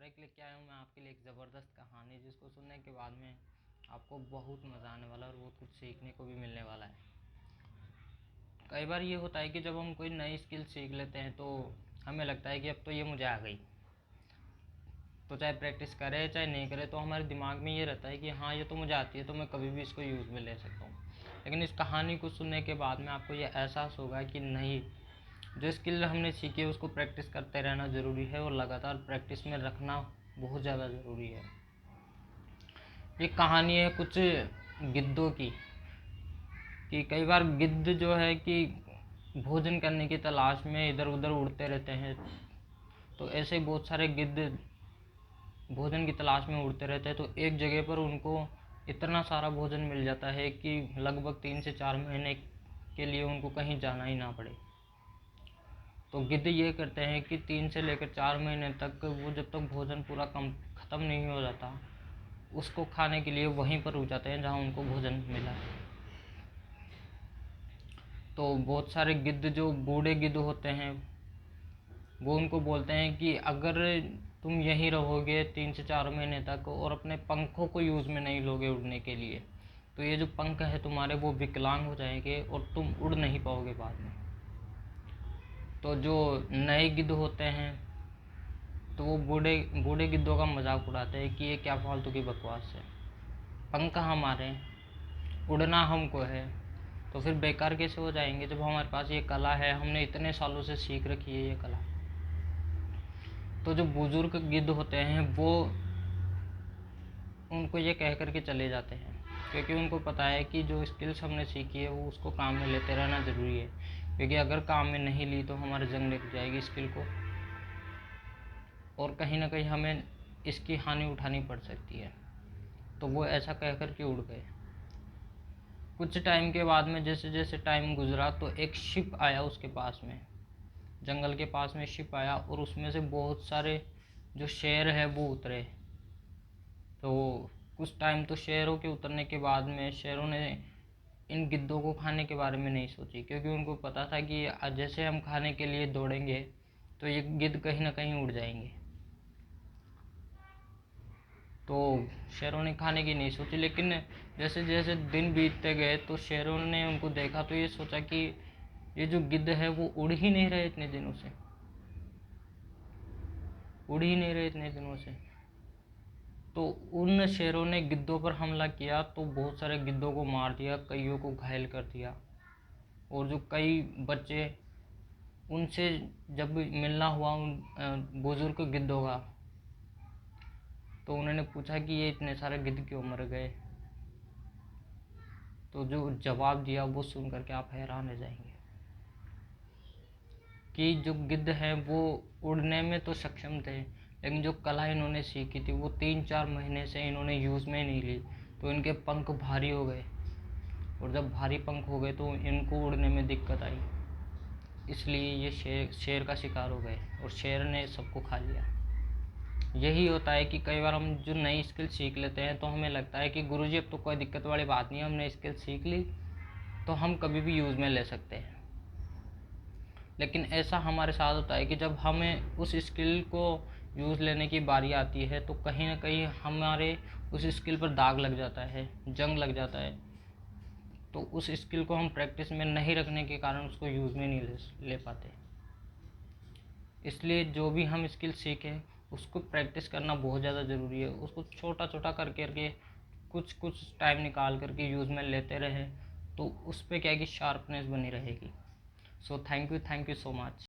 Break लेके आया हूँ मैं आपके लिए एक ज़बरदस्त कहानी, जिसको सुनने के बाद में आपको बहुत मज़ा आने वाला है और बहुत कुछ सीखने को भी मिलने वाला है। कई बार ये होता है कि जब हम कोई नई स्किल सीख लेते हैं तो हमें लगता है कि अब तो ये मुझे आ गई, तो चाहे प्रैक्टिस करे चाहे नहीं करे, तो हमारे दिमाग में ये रहता है कि हाँ ये तो मुझे आती है, तो मैं कभी भी इसको यूज़ में ले सकता हूँ। लेकिन इस कहानी को सुनने के बाद में आपको ये एहसास होगा कि नहीं, जो स्किल हमने सीखी है उसको प्रैक्टिस करते रहना ज़रूरी है और लगातार प्रैक्टिस में रखना बहुत ज़्यादा ज़रूरी है। ये कहानी है कुछ गिद्धों की, कि कई बार गिद्ध जो है कि भोजन करने की तलाश में इधर उधर उड़ते रहते हैं। तो ऐसे बहुत सारे गिद्ध भोजन की तलाश में उड़ते रहते हैं, तो एक जगह पर उनको इतना सारा भोजन मिल जाता है कि लगभग 3 से 4 महीने के लिए उनको कहीं जाना ही ना पड़े। तो गिद्ध ये करते हैं कि 3 से लेकर 4 महीने तक वो जब तक भोजन पूरा ख़त्म नहीं हो जाता, उसको खाने के लिए वहीं पर रुक जाते हैं जहाँ उनको भोजन मिला है। तो बहुत सारे गिद्ध जो बूढ़े गिद्ध होते हैं वो उनको बोलते हैं कि अगर तुम यहीं रहोगे 3 से 4 महीने तक और अपने पंखों को यूज़ में नहीं लोगे उड़ने के लिए, तो ये जो पंख है तुम्हारे वो विकलांग हो जाएंगे और तुम उड़ नहीं पाओगे बाद में। तो जो नए गिद्ध होते हैं तो वो बूढ़े बूढ़े गिद्धों का मजाक उड़ाते हैं कि ये क्या फालतू की बकवास है, पंख हमारे, उड़ना हमको है, तो फिर बेकार कैसे हो जाएंगे जब हमारे पास ये कला है, हमने इतने सालों से सीख रखी है ये कला। तो जो बुजुर्ग गिद्ध होते हैं वो उनको ये कह करके चले जाते हैं, क्योंकि उनको पता है कि जो स्किल्स हमने सीखी है वो उसको काम में लेते रहना ज़रूरी है, क्योंकि अगर काम में नहीं ली तो हमारे जंग लग जाएगी स्किल को और कहीं ना कहीं हमें इसकी हानि उठानी पड़ सकती है। तो वो ऐसा कह कर के उड़ गए। कुछ टाइम के बाद में जैसे जैसे टाइम गुजरा तो एक शिप आया उसके पास में, जंगल के पास में शिप आया और उसमें से बहुत सारे जो शेर है वो उतरे। तो कुछ टाइम तो शेरों के उतरने के बाद में शेरों ने इन गिद्धों को खाने के बारे में नहीं सोची, क्योंकि उनको पता था कि जैसे हम खाने के लिए दौड़ेंगे तो ये गिद्ध कहीं ना कहीं उड़ जाएंगे। तो शेरों ने खाने की नहीं सोची, लेकिन जैसे जैसे दिन बीतते गए तो शेरों ने उनको देखा तो ये सोचा कि ये जो गिद्ध है वो उड़ ही नहीं रहे इतने दिनों से, उड़ ही नहीं रहे इतने दिनों से। तो उन शेरों ने गिद्धों पर हमला किया तो बहुत सारे गिद्धों को मार दिया, कईयों को घायल कर दिया। और जो कई बच्चे उनसे जब मिलना हुआ उन बुजुर्ग गिद्धों का, तो उन्होंने पूछा कि ये इतने सारे गिद्ध क्यों मर गए। तो जो जवाब दिया वो सुन करके आप हैरान रह जाएंगे कि जो गिद्ध हैं वो उड़ने में तो सक्षम थे, लेकिन जो कला इन्होंने सीखी थी वो 3-4 महीने से इन्होंने यूज़ में नहीं ली, तो इनके पंख भारी हो गए और जब भारी पंख हो गए तो इनको उड़ने में दिक्कत आई, इसलिए ये शेर का शिकार हो गए और शेर ने सबको खा लिया। यही होता है कि कई बार हम जो नई स्किल सीख लेते हैं तो हमें लगता है कि गुरुजी अब तो कोई दिक्कत वाली बात नहीं है, हमने स्किल सीख ली तो हम कभी भी यूज़ में ले सकते हैं। लेकिन ऐसा हमारे साथ होता है कि जब हमें उस स्किल को यूज़ लेने की बारी आती है तो कहीं ना कहीं हमारे उस स्किल पर दाग लग जाता है, जंग लग जाता है। तो उस स्किल को हम प्रैक्टिस में नहीं रखने के कारण उसको यूज़ में नहीं ले पाते। इसलिए जो भी हम स्किल सीखें उसको प्रैक्टिस करना बहुत ज़्यादा ज़रूरी है। उसको छोटा छोटा करके कुछ कुछ टाइम निकाल करके यूज़ में लेते रहें तो उस पर क्या है कि शार्पनेस बनी रहेगी। So thank you so much.